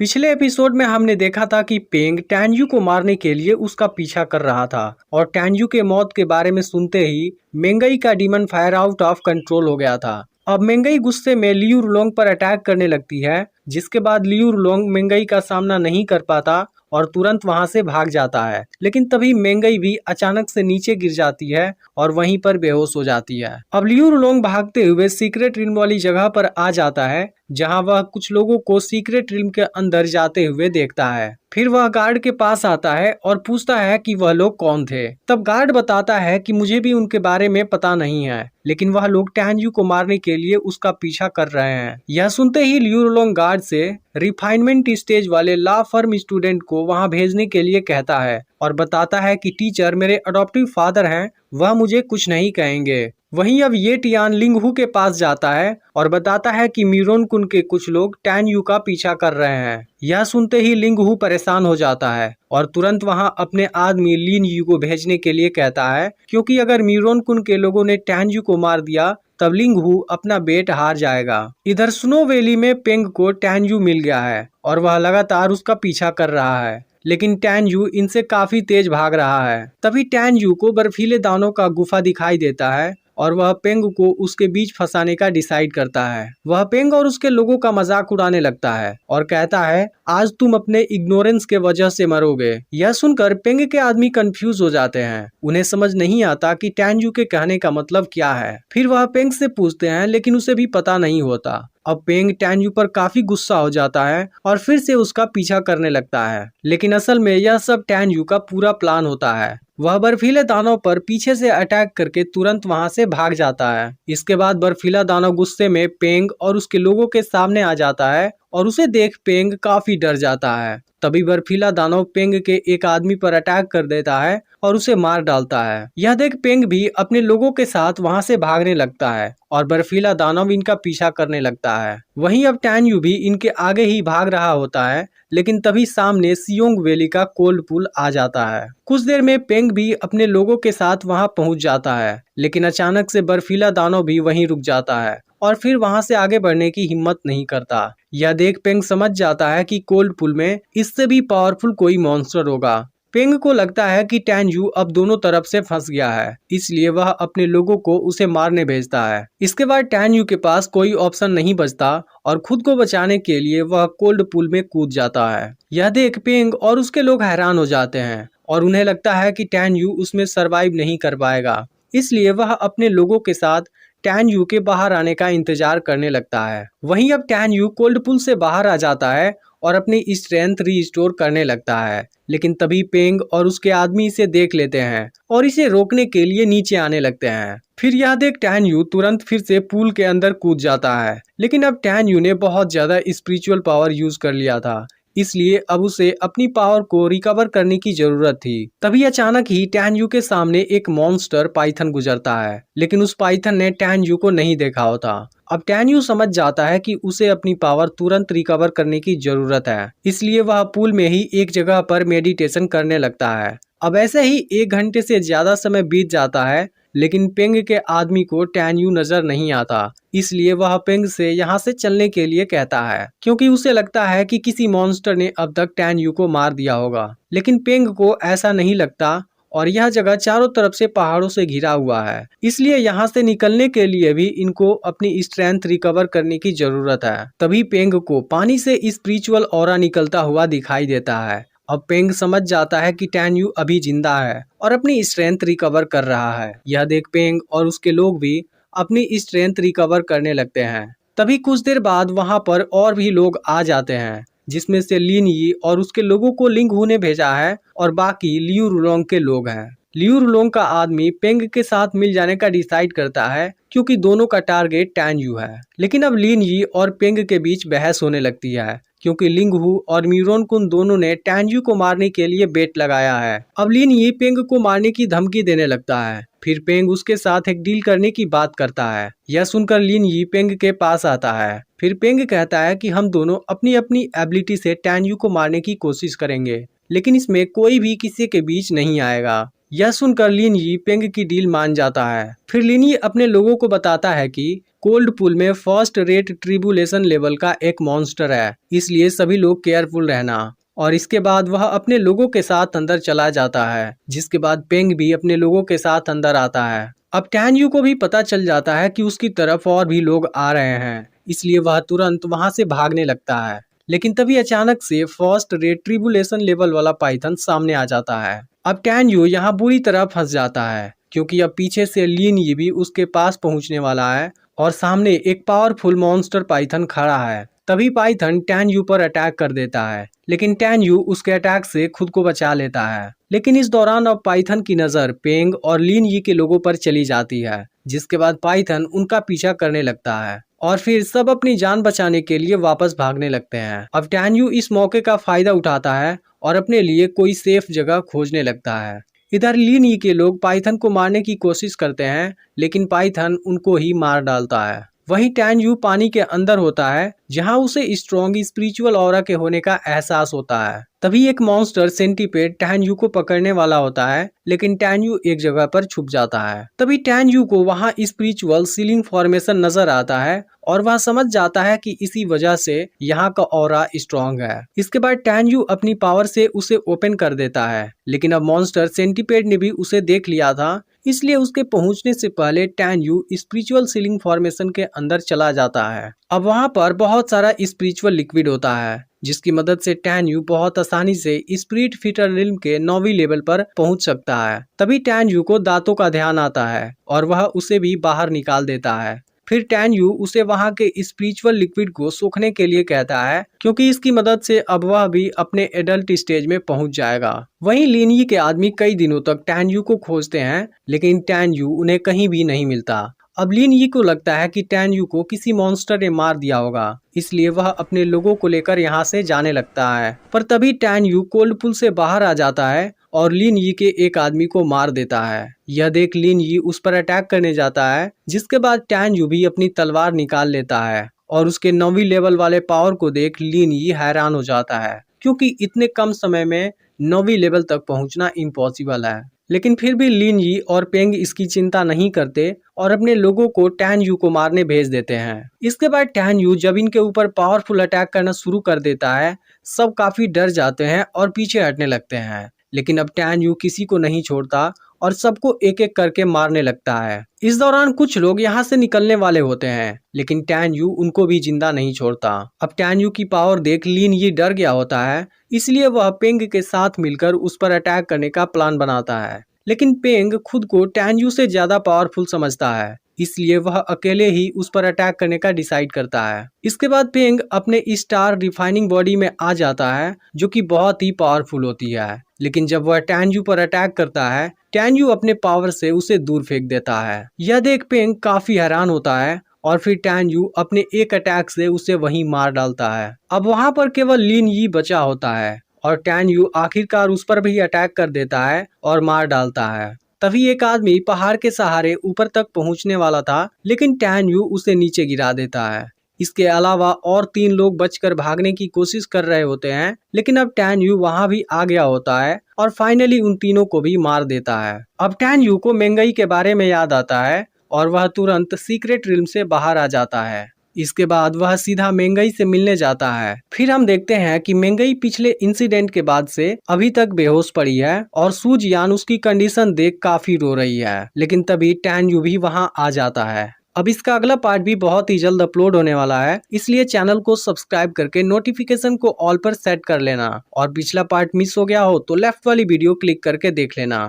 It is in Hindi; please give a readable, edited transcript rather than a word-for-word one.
पिछले एपिसोड में हमने देखा था कि पेंग टैन्यू को मारने के लिए उसका पीछा कर रहा था और टैन्यू के मौत के बारे में सुनते ही मेंगई का demon fire out of control हो गया था। अब मेंगई गुस्से में लियू रुलोंग पर अटैक करने लगती है, जिसके बाद लियू रुलोंग मेंगई का सामना नहीं कर पाता और तुरंत वहां से भाग जाता है। लेकिन तभी मेंगई भी अचानक से नीचे गिर जाती है और वहीं पर बेहोश हो जाती है। अब लियू रुलोंग भागते हुए सीक्रेट रिल्म वाली जगह पर आ जाता है, जहां वह कुछ लोगों को सीक्रेट रिल्म के अंदर जाते हुए देखता है। फिर वह गार्ड के पास आता है और पूछता है कि वह लोग कौन थे। तब गार्ड बताता है कि मुझे भी उनके बारे में पता नहीं है, लेकिन वह लोग टैन्यू को मारने के लिए उसका पीछा कर रहे हैं। यह सुनते ही लियू रुलोंग गार्ड से रिफाइनमेंट स्टेज वाले लॉ फर्म स्टूडेंट को वहां भेजने के लिए कहता है और बताता है कि टीचर मेरे अडॉप्टिव फादर हैं, वह मुझे कुछ नहीं कहेंगे। वहीं अब ये टियान लिंगहू के पास जाता है और बताता है कि मीरोन कुन के कुछ लोग टैन्यू का पीछा कर रहे हैं। यह सुनते ही लिंगहू परेशान हो जाता है और तुरंत वहां अपने आदमी लिन यू को भेजने के लिए कहता है, क्योंकि अगर मीरोन कुन के लोगों ने टैन्यू को मार दिया तब लिंगहू अपना बेट हार जाएगा। इधर स्नो वैली में पेंग को टैन्यू मिल गया है और वह लगातार उसका पीछा कर रहा है, लेकिन टैन्यू इनसे काफी तेज भाग रहा है। तभी टैन्यू को बर्फीले दानों का गुफा दिखाई देता है और वह पेंग को उसके बीच फंसाने का डिसाइड करता है। वह पेंग और उसके लोगों का मजाक उड़ाने लगता है और कहता है, आज तुम अपने इग्नोरेंस के वजह से मरोगे। यह सुनकर पेंग के आदमी कंफ्यूज हो जाते हैं, उन्हें समझ नहीं आता कि टैन्यू के कहने का मतलब क्या है। फिर वह पेंग से पूछते हैं, लेकिन उसे भी पता नहीं होता। अब पेंग टैन्यू पर काफी गुस्सा हो जाता है और फिर से उसका पीछा करने लगता है, लेकिन असल में यह सब टैन्यू का पूरा प्लान होता है। वह बर्फीले दानव पर पीछे से अटैक करके तुरंत वहां से भाग जाता है। इसके बाद बर्फीला दानव गुस्से में पेंग और उसके लोगों के सामने आ जाता है और उसे देख पेंग काफी डर जाता है। तभी बर्फीला दानव पेंग के एक आदमी पर अटैक कर देता है और उसे मार डालता है। यह देख पेंग भी अपने लोगों के साथ वहां से भागने लगता है और बर्फीला दानव इनका पीछा करने लगता है। वहीं अब टैन्यू भी इनके आगे ही भाग रहा होता है, लेकिन तभी सामने सियोंग वैली का कोल्ड पुल आ जाता है। कुछ देर में पेंग भी अपने लोगों के साथ वहां पहुंच जाता है, लेकिन अचानक से बर्फीला दानव भी वहीं रुक जाता है और फिर वहां से आगे बढ़ने की हिम्मत नहीं करता। यह देख पेंग समझ जाता है कि कोल्ड पुल में इससे भी पावरफुल कोई मॉन्स्टर होगा। पेंग को लगता है कि टैन्यू अब दोनों तरफ से फंस गया है, इसलिए वह अपने लोगों को उसे मारने भेजता है। इसके बाद टैन्यू के पास कोई ऑप्शन नहीं बचता और खुद को बचाने के लिए वह कोल्ड पुल में कूद जाता है। यह देख पेंग और उसके लोग हैरान हो जाते हैं और उन्हें लगता है कि टैन्यू उसमें सरवाइव नहीं कर पाएगा, इसलिए वह अपने लोगों के साथ टैन्यू के बाहर आने का इंतजार करने लगता है। वहीं अब टैन्यू कोल्ड पुल से बाहर आ जाता है और अपनी स्ट्रेंथ रीस्टोर करने लगता है, लेकिन तभी पेंग और उसके आदमी इसे देख लेते हैं और इसे रोकने के लिए नीचे आने लगते हैं। फिर यह देख टैन्यू तुरंत फिर से पूल के अंदर कूद जाता है, लेकिन अब टैन्यू ने बहुत ज्यादा स्पिरिचुअल पावर यूज कर लिया था, इसलिए अब उसे अपनी पावर को रिकवर करने की जरूरत थी। तभी अचानक ही टैन्यू के सामने एक मॉन्स्टर पाइथन गुजरता है, लेकिन उस पाइथन ने टैन्यू को नहीं देखा होता। अब टैन्यू समझ जाता है कि उसे अपनी पावर तुरंत रिकवर करने की जरूरत है, इसलिए वह पूल में ही एक जगह पर मेडिटेशन करने लगता है। अब ऐसे ही 1 घंटे से ज्यादा समय बीत जाता है, लेकिन पेंग के आदमी को टैन्यू नजर नहीं आता, इसलिए वह पेंग से यहाँ से चलने के लिए कहता है, क्योंकि उसे लगता है कि किसी मॉन्स्टर ने अब तक टैन्यू को मार दिया होगा। लेकिन पेंग को ऐसा नहीं लगता और यह जगह चारों तरफ से पहाड़ों से घिरा हुआ है, इसलिए यहाँ से निकलने के लिए भी इनको अपनी स्ट्रेंथ रिकवर करने की जरूरत है। तभी पेंग को पानी से स्पिरिचुअल ऑरा निकलता हुआ दिखाई देता है। अब पेंग समझ जाता है कि टैन्यू अभी जिंदा है और अपनी स्ट्रेंथ रिकवर कर रहा है। यह देख पेंग और उसके लोग भी अपनी स्ट्रेंथ रिकवर करने लगते हैं। तभी कुछ देर बाद वहां पर और भी लोग आ जाते हैं, जिसमें से लिन यी और उसके लोगों को लिंगहू ने भेजा है और बाकी लियू रुलोंग के लोग हैं। लियू रुलोंग का आदमी पेंग के साथ मिल जाने का डिसाइड करता है, क्योंकि दोनों का टारगेट टैन्यू है। लेकिन अब लिन यी और पेंग के बीच बहस होने लगती है, क्योंकि लिंगहू और मीरोन कुन दोनों ने टैन्यू को मारने के लिए बेट लगाया है। अब लिन यी पेंग को मारने की धमकी देने लगता है। फिर पेंग उसके साथ एक डील करने की बात करता है। यह सुनकर लिन यी पेंग के पास आता है। फिर पेंग कहता है कि हम दोनों अपनी अपनी एबिलिटी से टैन्यू को मारने की कोशिश करेंगे, लेकिन इसमें कोई भी किसी के बीच नहीं आएगा। यह सुनकर लिन यी पेंग की डील मान जाता है। फिर लिन यी अपने लोगों को बताता है कि कोल्ड पूल में फर्स्ट रेट ट्रिबुलेशन लेवल का एक मॉन्स्टर है, इसलिए सभी लोग केयरफुल रहना। और इसके बाद वह अपने लोगों के साथ अंदर चला जाता है, जिसके बाद पेंग भी अपने लोगों के साथ अंदर आता है। अब टैन यू को भी पता चल जाता है कि उसकी तरफ और भी लोग आ रहे हैं, इसलिए वह तुरंत वहां से भागने लगता है। लेकिन तभी अचानक से फर्स्ट रेट ट्रिबुलेशन लेवल वाला पाइथन सामने आ जाता है। अब टैन यू यहाँ बुरी तरह फंस जाता है, क्योंकि अब पीछे से लिन यी भी उसके पास पहुंचने वाला है और सामने एक पावरफुल मॉन्स्टर पाइथन खड़ा है। तभी पाइथन टैन यू पर अटैक कर देता है, लेकिन टैन यू उसके अटैक से खुद को बचा लेता है। लेकिन इस दौरान अब पाइथन की नजर पेंग और लिन यी के लोगों पर चली जाती है, जिसके बाद पाइथन उनका पीछा करने लगता है और फिर सब अपनी जान बचाने के लिए वापस भागने लगते हैं। अब टैन यू इस मौके का फायदा उठाता है और अपने लिए कोई सेफ जगह खोजने लगता है। इधर लिन यी के लोग पाइथन को मारने की कोशिश करते हैं, लेकिन पाइथन उनको ही मार डालता है। वहीं टैन यू पानी के अंदर होता है, जहां उसे स्ट्रॉन्ग स्पिरिचुअल ऑरा के होने का एहसास होता है। तभी एक मॉन्स्टर सेंटीपेड टैन यू को पकड़ने वाला होता है, लेकिन टैन यू एक जगह पर छुप जाता है। तभी टैन यू को वहां स्पिरिचुअल सीलिंग फॉर्मेशन नजर आता है और वह समझ जाता है कि इसी वजह से यहाँ का ऑरा स्ट्रॉन्ग है। इसके बाद टैन यू अपनी पावर से उसे ओपन कर देता है, लेकिन अब मॉन्स्टर सेंटीपेड ने भी उसे देख लिया था, इसलिए उसके पहुंचने से पहले tan you spiritual ceiling formation के अंदर चला जाता है। अब वहां पर बहुत सारा स्पिरिचुअल लिक्विड होता है, जिसकी मदद से टैन यू बहुत आसानी से स्पिरिट फीटर रिल्म के 9वीं लेवल पर पहुंच सकता है। तभी टैन यू को दांतों का ध्यान आता है और वह उसे भी बाहर निकाल देता है। फिर टैन यू उसे वहां के स्पिरिचुअल लिक्विड को सोखने के लिए कहता है, क्योंकि इसकी मदद से अब वह भी अपने एडल्ट स्टेज में पहुंच जाएगा। वहीं लिन यी के आदमी कई दिनों तक टैन यू को खोजते हैं, लेकिन टैन यू उन्हें कहीं भी नहीं मिलता। अब लिन यी को लगता है कि टैन यू को किसी मॉन्स्टर ने मार दिया होगा, इसलिए वह अपने लोगों को लेकर यहाँ से जाने लगता है। पर तभी टैन यू कोल्ड पूल से बाहर आ जाता है और लिन यी के एक आदमी को मार देता है। यह देख लिन यी उस पर अटैक करने जाता है, जिसके बाद टैन यू भी अपनी तलवार निकाल लेता है और उसके 9वीं लेवल वाले पावर को देख लिन यी हैरान हो जाता है, क्योंकि इतने कम समय में 9वीं लेवल तक पहुंचना इम्पॉसिबल है। लेकिन फिर भी लिन यी और पेंग इसकी चिंता नहीं करते और अपने लोगों को टैन यू को मारने भेज देते हैं। इसके बाद टैन यू जब इनके ऊपर पावरफुल अटैक करना शुरू कर देता है, सब काफी डर जाते हैं और पीछे हटने लगते हैं। लेकिन अब टैन यू किसी को नहीं छोड़ता और सबको एक एक करके मारने लगता है। इस दौरान कुछ लोग यहाँ से निकलने वाले होते हैं, लेकिन टैन यू उनको भी जिंदा नहीं छोड़ता। अब टैन यू की पावर देख लिन यी डर गया होता है, इसलिए वह पेंग के साथ मिलकर उस पर अटैक करने का प्लान बनाता है। लेकिन पेंग खुद को टैन यू से ज्यादा पावरफुल समझता है, इसलिए वह अकेले ही उस पर अटैक करने का डिसाइड करता है। इसके बाद पेंग अपने स्टार रिफाइनिंग बॉडी में आ जाता है, जो कि बहुत ही पावरफुल होती है। लेकिन जब वह टैन यू पर अटैक करता है, टैन यू अपने पावर से उसे दूर फेंक देता है। यह देख पेंग काफी हैरान होता है और फिर टैन यू अपने एक अटैक से उसे वहीं मार डालता है। अब वहां पर केवल लिन यी बचा होता है और टैन यू आखिरकार उस पर भी अटैक कर देता है और मार डालता है। तभी एक आदमी पहाड़ के सहारे ऊपर तक पहुंचने वाला था, लेकिन टैन यू उसे नीचे गिरा देता है। इसके अलावा और 3 लोग बचकर भागने की कोशिश कर रहे होते हैं, लेकिन अब टैन यू वहां भी आ गया होता है और फाइनली उन तीनों को भी मार देता है। अब टैन यू को मेंगई के बारे में याद आता है और वह तुरंत सीक्रेट रिल्म से बाहर आ जाता है। इसके बाद वह सीधा मेंगई से मिलने जाता है। फिर हम देखते हैं कि मेंगई पिछले इंसिडेंट के बाद से अभी तक बेहोश पड़ी है और सूजियान उसकी कंडीशन देख काफी रो रही है। लेकिन तभी टैन यू भी वहां आ जाता है। अब इसका अगला पार्ट भी बहुत ही जल्द अपलोड होने वाला है, इसलिए चैनल को सब्सक्राइब करके नोटिफिकेशन को ऑल पर सेट कर लेना और पिछला पार्ट मिस हो गया हो तो लेफ्ट वाली वीडियो क्लिक करके देख लेना।